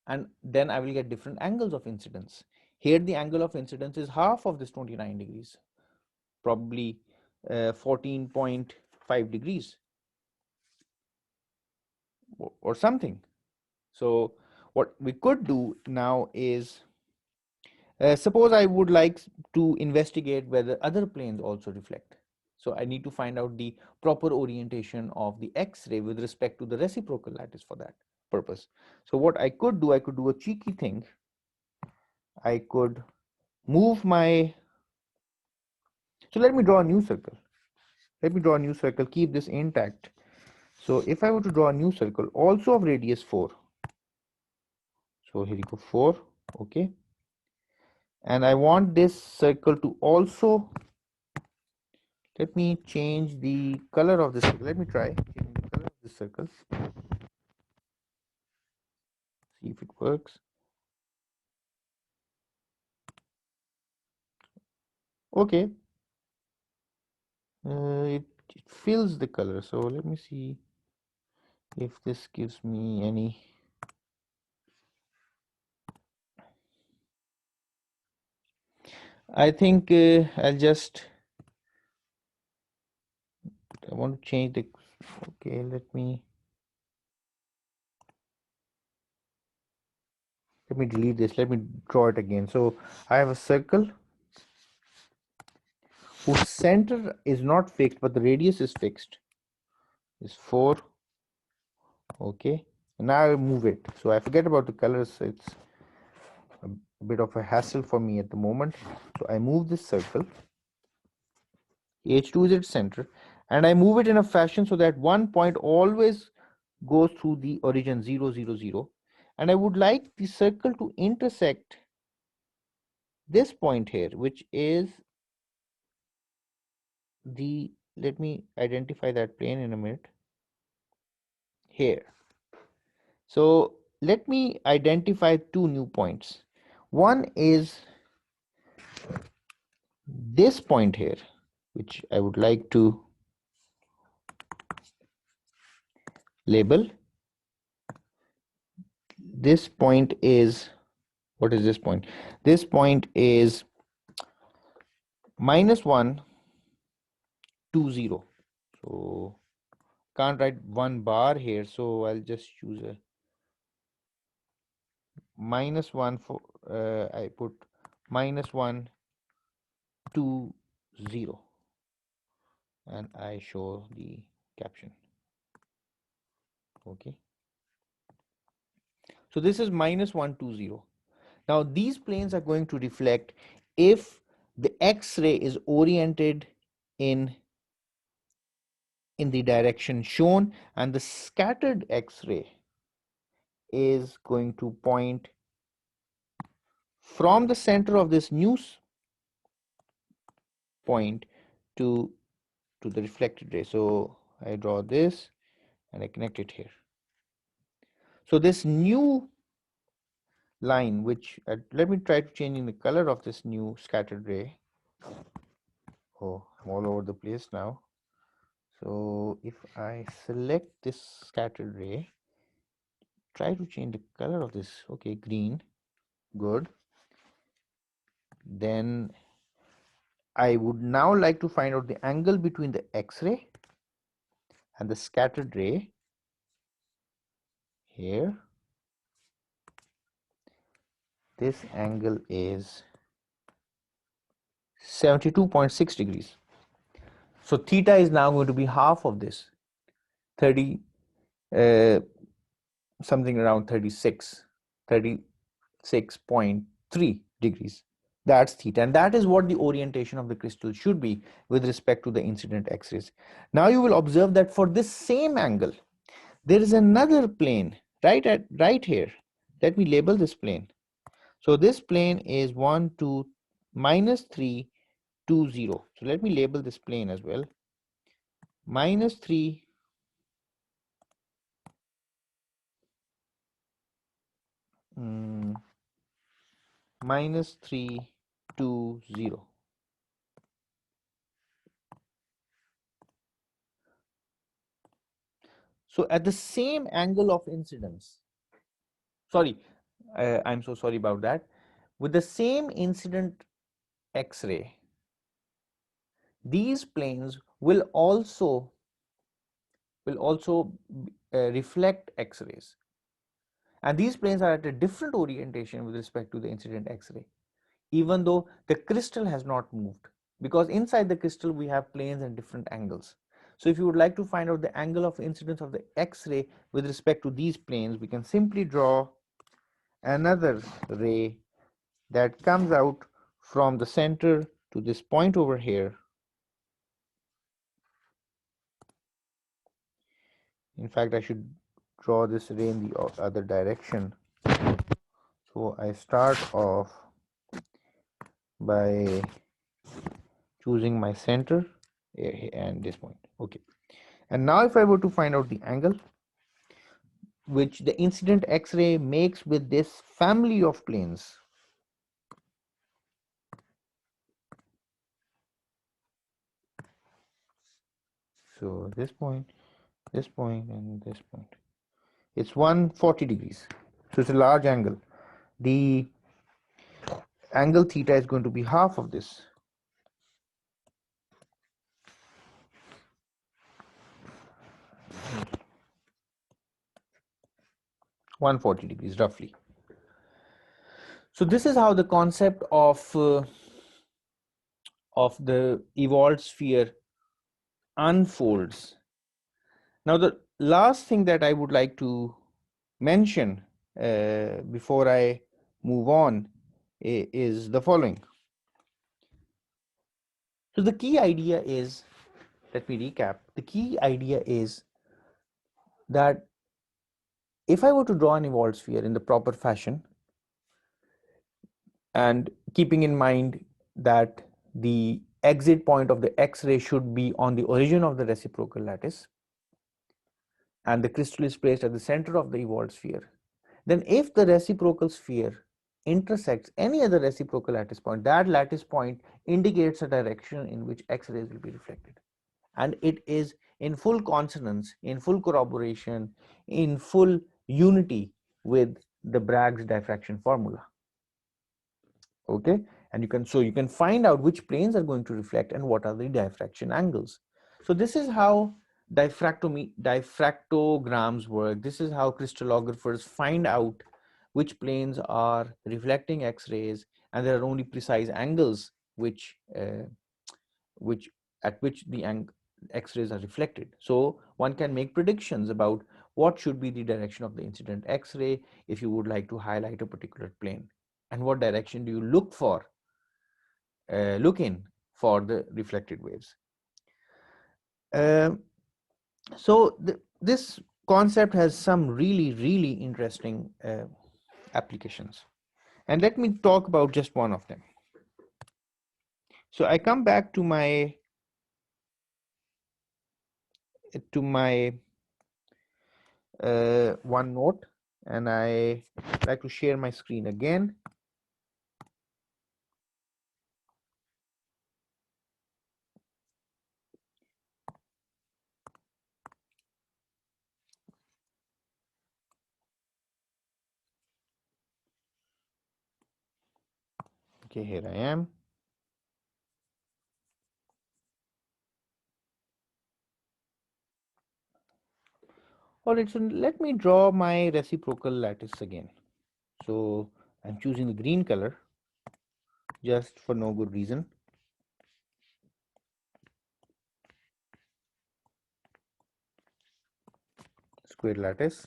and then I will get different angles of incidence. Here, the angle of incidence is half of this 29 degrees, probably 14.5 degrees or something. So what we could do now is, suppose I would like to investigate whether other planes also reflect. So I need to find out the proper orientation of the X-ray with respect to the reciprocal lattice for that purpose. So what I could do a cheeky thing. I could move my, so let me draw a new circle. Keep this intact. So if I were to draw a new circle, also of radius 4. So here you go, 4, okay. And I want this circle to also, let me change the color of this circle. Let me try changing the color of this circle. See if it works. Okay. It fills the color. So let me see. if this gives me any. I think I want to change the, okay, let me delete this. Let me draw it again. So I have a circle whose center is not fixed, but the radius is fixed. Is 4. Okay. And now I move it. So I forget about the colors. It's a bit of a hassle for me at the moment. So I move this circle. H2 is its center, and I move it in a fashion so that one point always goes through the origin 0, 0, 0. And I would like the circle to intersect this point here, which is the, let me identify that plane in a minute, here. So let me identify two new points. One is this point here, which I would like to label. This point is, what is this point? This point is -1, 2, 0. So can't write one bar here, so I'll just choose a -1 for, I put -1, 2, 0, and I show the caption. Okay. So this is -1, 2, 0. Now these planes are going to reflect if the X-ray is oriented in the direction shown, and the scattered X-ray is going to point from the center of this new point to the reflected ray. So I draw this and I connect it here. So this new line, which let me try to change in the color of this new scattered ray. Oh, I'm all over the place now. So if I select this scattered ray, try to change the color of this. Okay, green, good. Then I would now like to find out the angle between the X-ray and the scattered ray here. This angle is 72.6 degrees. So theta is now going to be half of this, 30, something around 36.3 degrees. That's theta, and that is what the orientation of the crystal should be with respect to the incident X-rays. Now you will observe that for this same angle, there is another plane right here. Let me label this plane. So this plane is 1, 2, -3, 2, 0. So let me label this plane as well. -3, -3, 2, 0. So at the same angle of incidence, sorry, I'm so sorry about that. With the same incident X-ray, these planes will also reflect X-rays, and these planes are at a different orientation with respect to the incident X-ray, even though the crystal has not moved, because inside the crystal we have planes and different angles. So if you would like to find out the angle of incidence of the X-ray with respect to these planes, we can simply draw another ray that comes out from the center to this point over here. In fact, I should draw this ray in the other direction. So I start off by choosing my center and this point. Okay. And now if I were to find out the angle which the incident X-ray makes with this family of planes, so this point, and this point. It's 140 degrees. So it's a large angle. The angle theta is going to be half of this. (140 degrees) roughly. So this is how the concept of the evolved sphere unfolds. Now, the last thing that I would like to mention before I move on is the following. So the key idea is, let me recap. The key idea is that if I were to draw an evolved sphere in the proper fashion, and keeping in mind that the exit point of the X-ray should be on the origin of the reciprocal lattice, and the crystal is placed at the center of the evolved sphere, then if the reciprocal sphere intersects any other reciprocal lattice point, that lattice point indicates a direction in which X-rays will be reflected. And it is in full consonance, in full corroboration, in full unity with the Bragg's diffraction formula. Okay, and you can find out which planes are going to reflect and what are the diffraction angles. So this is how diffractograms work. This is how crystallographers find out which planes are reflecting X-rays, and there are only precise angles which at which the X-rays are reflected. So one can make predictions about what should be the direction of the incident X-ray if you would like to highlight a particular plane, and what direction do you look in for the reflected waves. So this concept has some really interesting applications, and let me talk about just one of them. So I come back to my OneNote, and I like to share my screen again. Okay, here I am. All right, so let me draw my reciprocal lattice again. So I'm choosing the green color just for no good reason. Square lattice.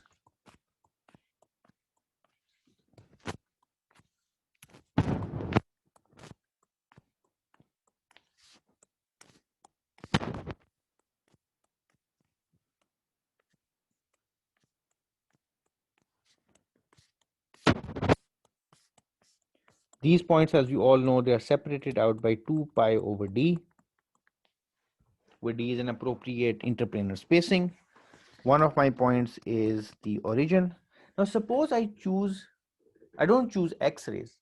These points, as you all know, they are separated out by 2 pi over d, where d is an appropriate interplanar spacing. One of my points is the origin. Now suppose I don't choose X-rays,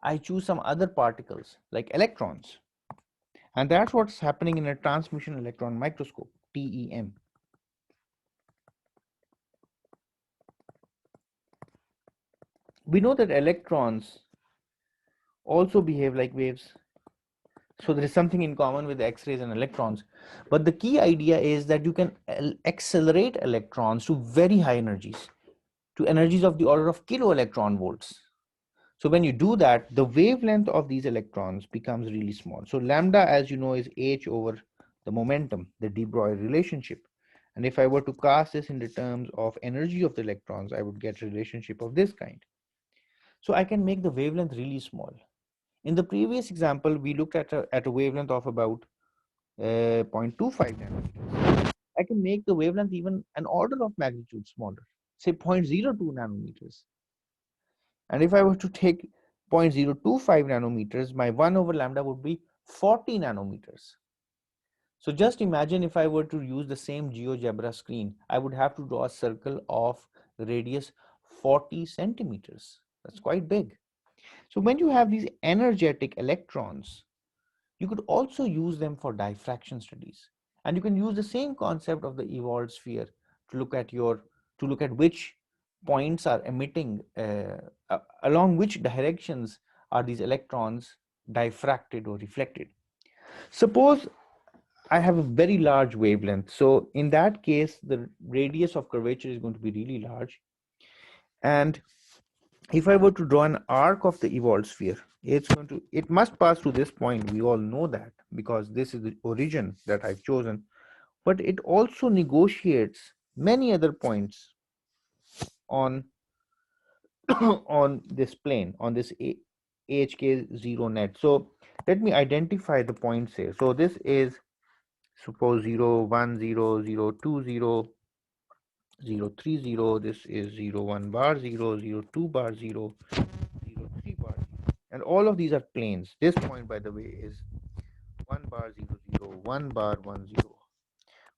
I choose some other particles like electrons. And that's what's happening in a transmission electron microscope, TEM. We know that electrons also behave like waves. So there is something in common with X-rays and electrons. But the key idea is that you can accelerate electrons to very high energies, to energies of the order of kilo electron volts. So when you do that, the wavelength of these electrons becomes really small. So lambda, as you know, is h over the momentum, the de Broglie relationship. And if I were to cast this in the terms of energy of the electrons, I would get a relationship of this kind. So I can make the wavelength really small. In the previous example, we looked at a wavelength of about 0.25 nanometers. I can make the wavelength even an order of magnitude smaller, say 0.02 nanometers. And if I were to take 0.025 nanometers, my 1 over lambda would be 40 nanometers. So just imagine if I were to use the same GeoGebra screen, I would have to draw a circle of radius 40 centimeters. That's quite big. So when you have these energetic electrons, you could also use them for diffraction studies. And you can use the same concept of the evolved sphere to to look at which points are emitting, along which directions are these electrons diffracted or reflected. Suppose I have a very large wavelength. So in that case, the radius of curvature is going to be really large. And if I were to draw an arc of the evolved sphere, it must pass through this point. We all know that because this is the origin that I've chosen. But it also negotiates many other points on on this plane, on this AHK0 net. So let me identify the points here. So this is, suppose 0, 1, 0, 0, 2, 0, 0, 3, 0. This is 0, 1 bar 0, 0, 2 bar 0, 0, 3 bar 0. And all of these are planes. This point, by the way, is 1 bar 0, 0, 1 bar 1, 0,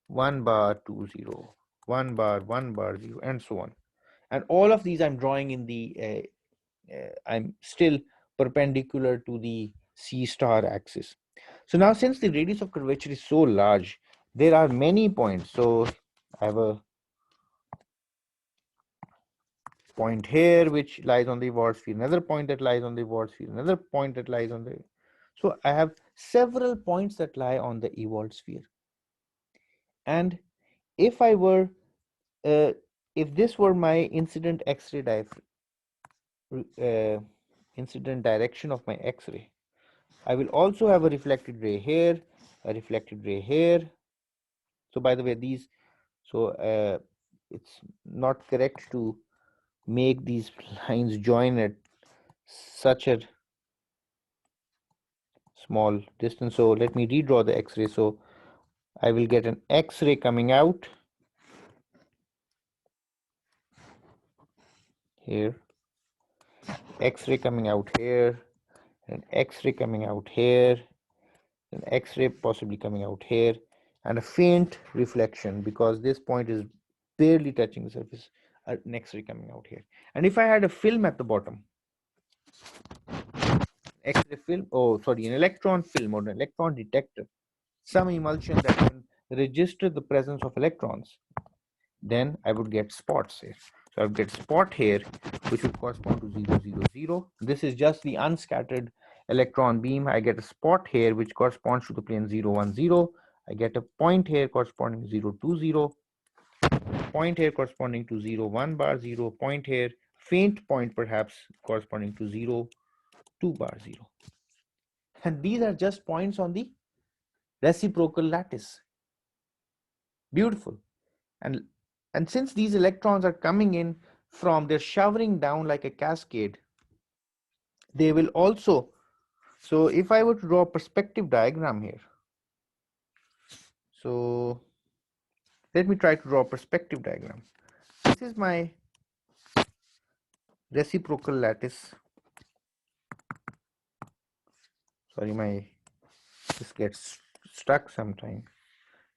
1 bar 2, 0, 1 bar 1 bar 0, and so on. And all of these I'm drawing in the I'm still perpendicular to the C star axis. So now, since the radius of curvature is so large, there are many points. So I have a point here which lies on the evolved sphere, another point that lies on the evolved sphere, another point that lies on the. So I have several points that lie on the evolved sphere. And if I were, if this were my incident X-ray incident direction of my X-ray, I will also have a reflected ray here, a reflected ray here. So by the way, these, so it's not correct to make these lines join at such a small distance. So let me redraw the X-ray. So I will get an X-ray coming out here, X-ray coming out here, an X-ray coming out here, an X-ray possibly coming out here, and a faint reflection because this point is barely touching the surface, an X-ray coming out here. And if I had a film at the bottom, X-ray film, oh sorry, an electron film or an electron detector, some emulsion that can register the presence of electrons, then I would get spots here. So I would get spot here, which would correspond to 0, 0, 0. This is just the unscattered electron beam. I get a spot here, which corresponds to the plane 0, 1, 0. I get a point here corresponding to 0, 2, 0. Point here corresponding to 0, 1 bar 0. Point here, faint point perhaps corresponding to 0, 2 bar 0. And these are just points on the reciprocal lattice. Beautiful. And since these electrons are coming in from, they're showering down like a cascade, they will also, so if I were to draw a perspective diagram here, so let me try to draw a perspective diagram. This is my reciprocal lattice. Sorry, this gets stuck sometime.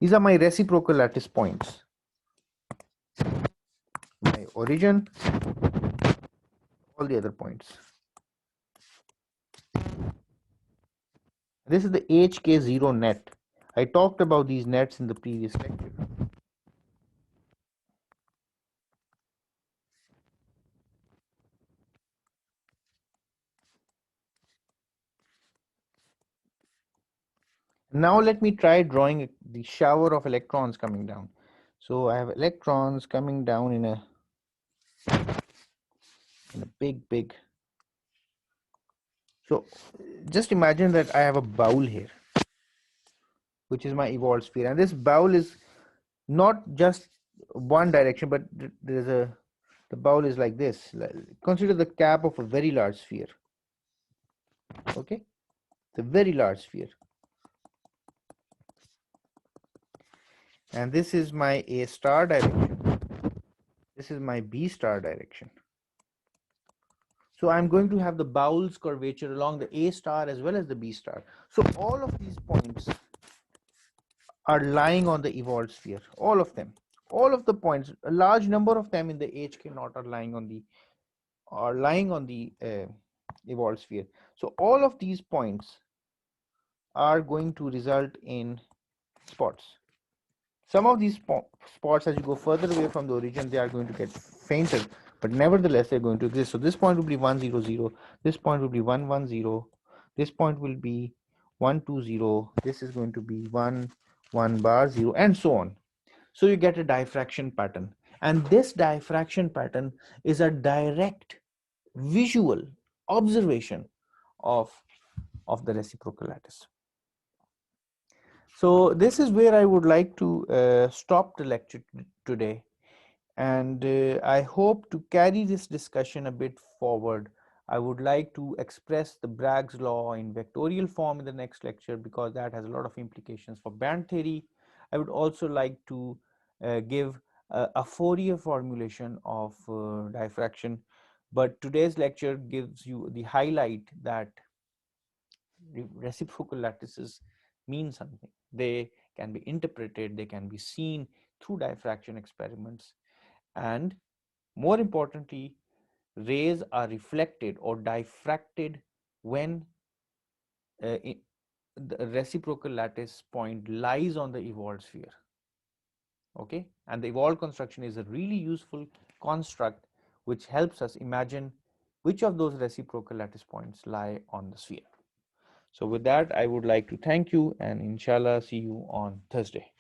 These are my reciprocal lattice points. My origin, all the other points. This is the HK0 net. I talked about these nets in the previous lecture. Now let me try drawing the shower of electrons coming down. So I have electrons coming down in a big. So just imagine that I have a bowl here, which is my evolved sphere, and this bowl is not just one direction, but the bowl is like this. Consider the cap of a very large sphere. Okay, the very large sphere. And this is my A star direction. This is my B star direction. So I'm going to have the bowl's curvature along the A star as well as the B star. So all of these points are lying on the evolved sphere. All of them. All of the points, a large number of them in the HK naught are lying on the evolved sphere. So all of these points are going to result in spots. Some of these spots, as you go further away from the origin, they are going to get fainter, but nevertheless, they're going to exist. So this point will be 1, 0, 0. This point will be 1, 1, 0. This point will be 1, 2, 0. This is going to be 1, 1 bar 0, and so on. So you get a diffraction pattern. And this diffraction pattern is a direct visual observation of the reciprocal lattice. So this is where I would like to stop the lecture today, and I hope to carry this discussion a bit forward. I would like to express the Bragg's law in vectorial form in the next lecture, because that has a lot of implications for band theory. I would also like to give a Fourier formulation of diffraction, but today's lecture gives you the highlight that reciprocal lattices mean something. They can be interpreted, they can be seen through diffraction experiments, and more importantly, rays are reflected or diffracted when the reciprocal lattice point lies on the evolved sphere. Okay, and the evolved construction is a really useful construct which helps us imagine which of those reciprocal lattice points lie on the sphere. So with that, I would like to thank you, and inshallah see you on Thursday.